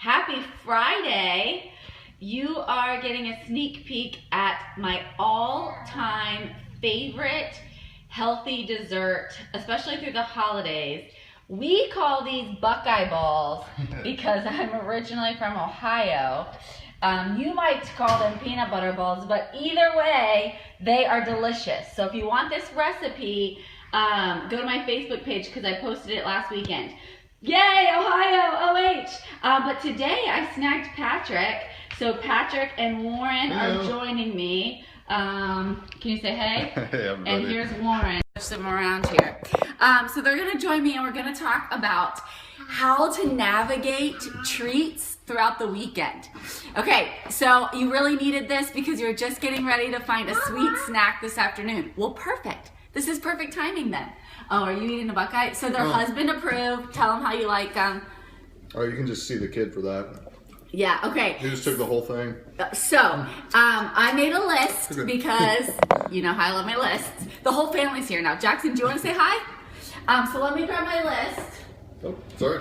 Happy Friday. You are getting a sneak peek at my all-time favorite healthy dessert, especially through the holidays. We call these Buckeye balls because I'm originally from Ohio. You might call them peanut butter balls, but either way, they are delicious. So if you want this recipe, go to my Facebook page because I posted it last weekend. Yay, Ohio, OH! But today I snagged Patrick. So Patrick and Warren are joining me. Can you say hey? Hey, everybody. And here's Warren. Push them around here. So they're gonna join me and we're gonna talk about how to navigate treats throughout the weekend. Okay, so you really needed this because you're just getting ready to find a sweet snack this afternoon. Well, perfect. This is perfect timing then. Oh, are you eating a Buckeye? So they're husband approved. Tell them how you like them. Oh, you can just see the kid for that. Yeah, okay. He just took the whole thing. So, I made a list because you know how I love my lists. The whole family's here now. Jackson, do you want to say hi? So let me grab my list. Oh, sorry.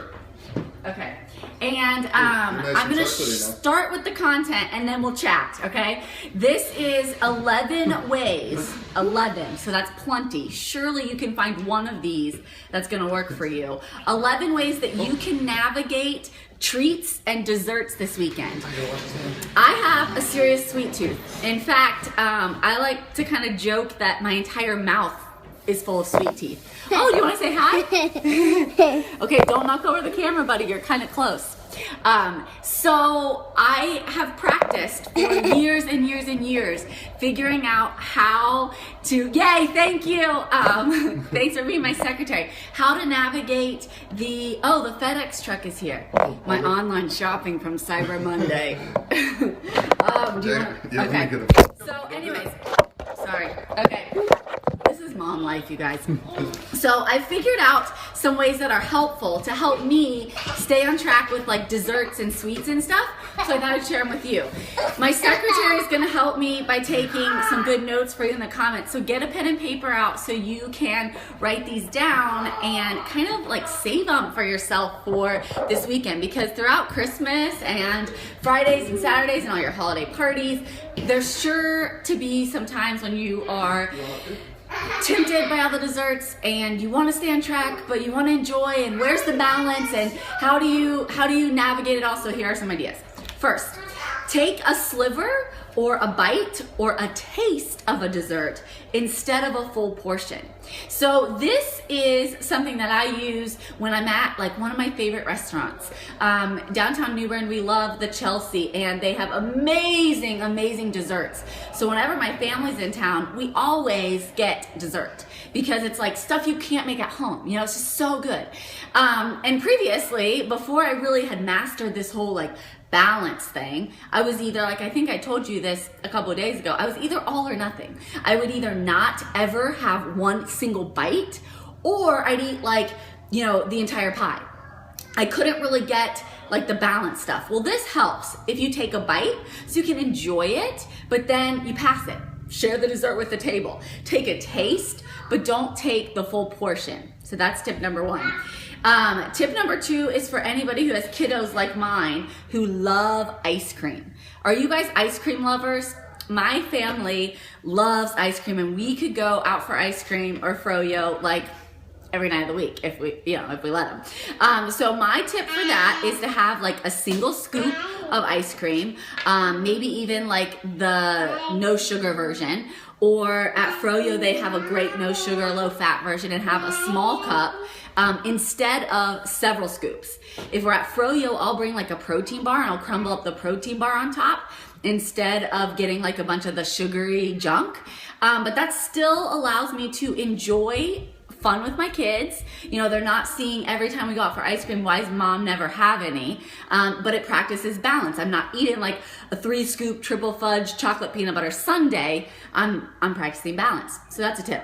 Okay. And I'm going to start with the content and then we'll chat, okay? This is 11 ways. 11, so that's plenty. Surely you can find one of these that's going to work for you. 11 ways that you can navigate treats and desserts this weekend. I have a serious sweet tooth. In fact, I like to kind of joke that my entire mouth is full of sweet teeth. Oh, do you want to say hi? Okay, don't knock over the camera, buddy. You're kind of close. So I have practiced for years and years and years figuring out how to, yay, thank you. Thanks for being my secretary. How to navigate the FedEx truck is here. My online shopping from Cyber Monday. Okay. So anyways, sorry. Okay. This is mom life, you guys. So I figured out some ways that are helpful to help me stay on track with like desserts and sweets and stuff. So I thought I'd share them with you. My secretary is going to help me by taking some good notes for you in the comments. So get a pen and paper out so you can write these down and kind of like save them for yourself for this weekend. Because throughout Christmas and Fridays and Saturdays and all your holiday parties, there's sure to be some times when you are tempted by all the desserts and you want to stay on track but you want to enjoy, and where's the balance and how do you navigate it all? So here are some ideas. First, take a sliver or a bite or a taste of a dessert instead of a full portion. So this is something that I use when I'm at like one of my favorite restaurants. Downtown New Bern, we love the Chelsea and they have amazing, amazing desserts. So whenever my family's in town, we always get dessert because it's like stuff you can't make at home. You know, it's just so good. And previously, before I really had mastered this whole like balance thing, I was either, like I think I told you this a couple of days ago, I was either all or nothing. I would either not ever have one single bite or I'd eat like, you know, the entire pie. I couldn't really get like the balance stuff. Well, this helps if you take a bite so you can enjoy it, but then you pass it. Share the dessert with the table. Take a taste, but don't take the full portion. So that's tip number one. Tip number two is for anybody who has kiddos like mine who love ice cream. Are you guys ice cream lovers? My family loves ice cream and we could go out for ice cream or froyo like every night of the week if we let them. So my tip for that is to have like a single scoop of ice cream, maybe even like the no sugar version, or at froyo they have a great no sugar, low fat version and have a small cup instead of several scoops. If we're at froyo, I'll bring like a protein bar and I'll crumble up the protein bar on top instead of getting like a bunch of the sugary junk. But that still allows me to enjoy fun with my kids. You know, they're not seeing every time we go out for ice cream, why does mom never have any? But it practices balance. I'm not eating like a 3-scoop triple fudge chocolate peanut butter sundae. I'm practicing balance. So that's a tip.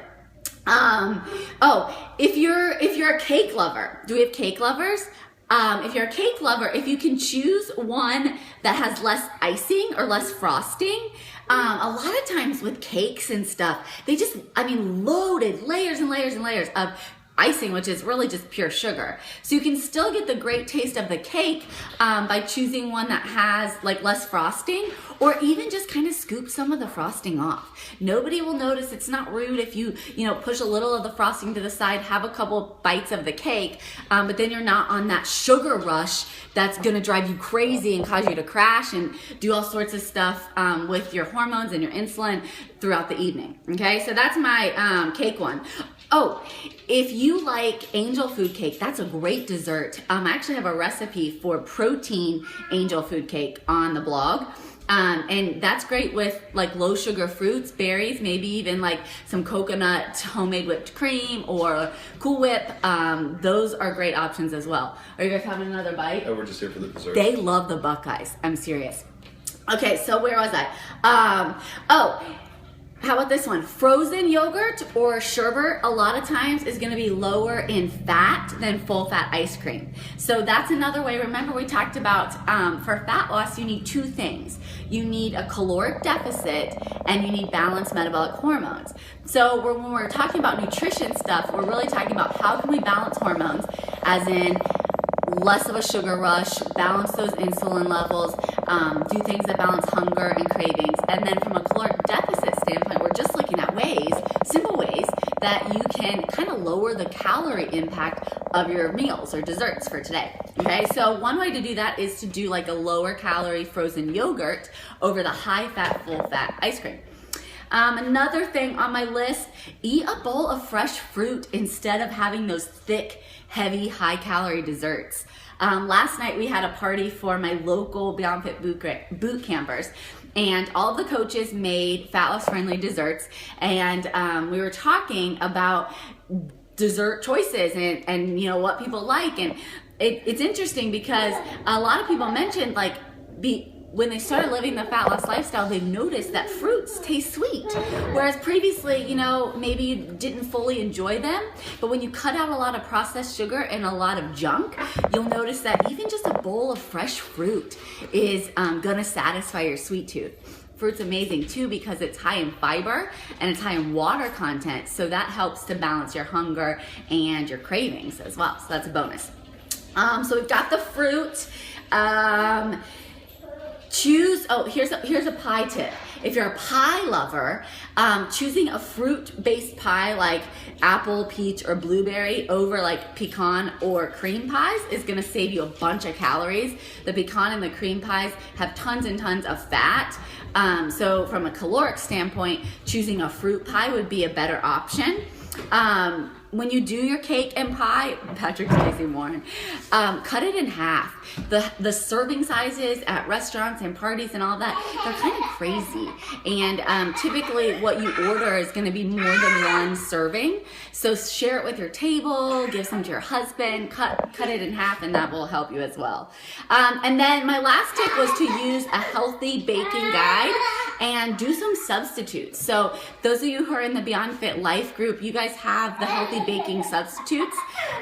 If you're a cake lover, do we have cake lovers? If you're a cake lover, if you can choose one that has less icing or less frosting, a lot of times with cakes and stuff, they just, loaded layers and layers and layers of icing, which is really just pure sugar. So you can still get the great taste of the cake by choosing one that has like less frosting, or even just kind of scoop some of the frosting off. Nobody will notice. It's not rude if you push a little of the frosting to the side, have a couple bites of the cake, but then you're not on that sugar rush that's gonna drive you crazy and cause you to crash and do all sorts of stuff with your hormones and your insulin throughout the evening. Okay, so that's my cake one. Oh, if you like angel food cake, that's a great dessert. I actually have a recipe for protein angel food cake on the blog. And that's great with like low sugar fruits, berries, maybe even like some coconut homemade whipped cream or Cool Whip. Those are great options as well. Are you guys having another bite? Oh, we're just here for the dessert. They love the Buckeyes. I'm serious. Okay, so where was I? How about this one? Frozen yogurt or sherbet a lot of times is going to be lower in fat than full fat ice cream. So that's another way. Remember we talked about for fat loss you need two things. You need a caloric deficit and you need balanced metabolic hormones. So when we're talking about nutrition stuff, we're really talking about how can we balance hormones, as in less of a sugar rush, balance those insulin levels, do things that balance hunger and cravings. And then from a caloric deficit standpoint, we're just looking at ways, simple ways, that you can kind of lower the calorie impact of your meals or desserts for today. Okay, so one way to do that is to do like a lower calorie frozen yogurt over the high fat, full fat ice cream. Another thing on my list, eat a bowl of fresh fruit instead of having those thick, heavy, high-calorie desserts. Last night we had a party for my local BeyondFit boot campers, and all of the coaches made fat loss friendly desserts, and we were talking about dessert choices and what people like, and it's interesting because a lot of people mentioned when they started living the fat loss lifestyle, they noticed that fruits taste sweet. Whereas previously, maybe you didn't fully enjoy them. But when you cut out a lot of processed sugar and a lot of junk, you'll notice that even just a bowl of fresh fruit is gonna satisfy your sweet tooth. Fruit's amazing too because it's high in fiber and it's high in water content. So that helps to balance your hunger and your cravings as well. So that's a bonus. So we've got the fruit. Here's a pie tip. If you're a pie lover, choosing a fruit-based pie like apple, peach, or blueberry over like pecan or cream pies is gonna save you a bunch of calories. The pecan and the cream pies have tons and tons of fat. So from a caloric standpoint, choosing a fruit pie would be a better option. When you do your cake and pie, Patrick's facing Warren, cut it in half. The serving sizes at restaurants and parties and all that, they're kind of crazy. And typically what you order is going to be more than one serving. So share it with your table, give some to your husband, cut it in half, and that will help you as well. And then my last tip was to use a healthy baking guide and do some substitutes. So those of you who are in the BeyondFit Life group, you guys have the healthy baking substitutes.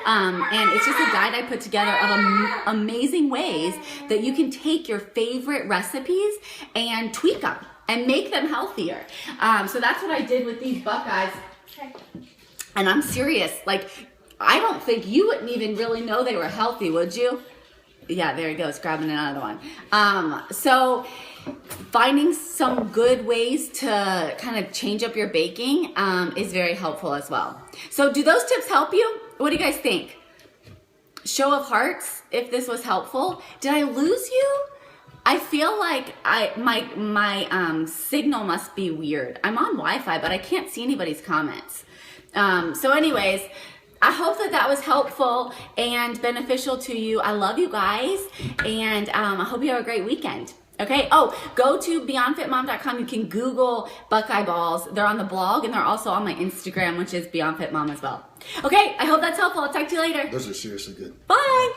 And it's just a guide I put together of amazing ways that you can take your favorite recipes and tweak them and make them healthier. So that's what I did with these Buckeyes. And I'm serious, I don't think you wouldn't even really know they were healthy, would you? Yeah, there he goes, grabbing another one. So finding some good ways to kind of change up your baking is very helpful as well. So do those tips help you? What do you guys think? Show of hearts if this was helpful. Did I lose you? I feel like my signal must be weird. I'm on Wi-Fi, but I can't see anybody's comments. So anyways, I hope that was helpful and beneficial to you. I love you guys, and I hope you have a great weekend. Okay, go to BeyondFitMom.com. You can Google Buckeye Balls. They're on the blog, and they're also on my Instagram, which is BeyondFitMom as well. Okay, I hope that's helpful. I'll talk to you later. Those are seriously good. Bye.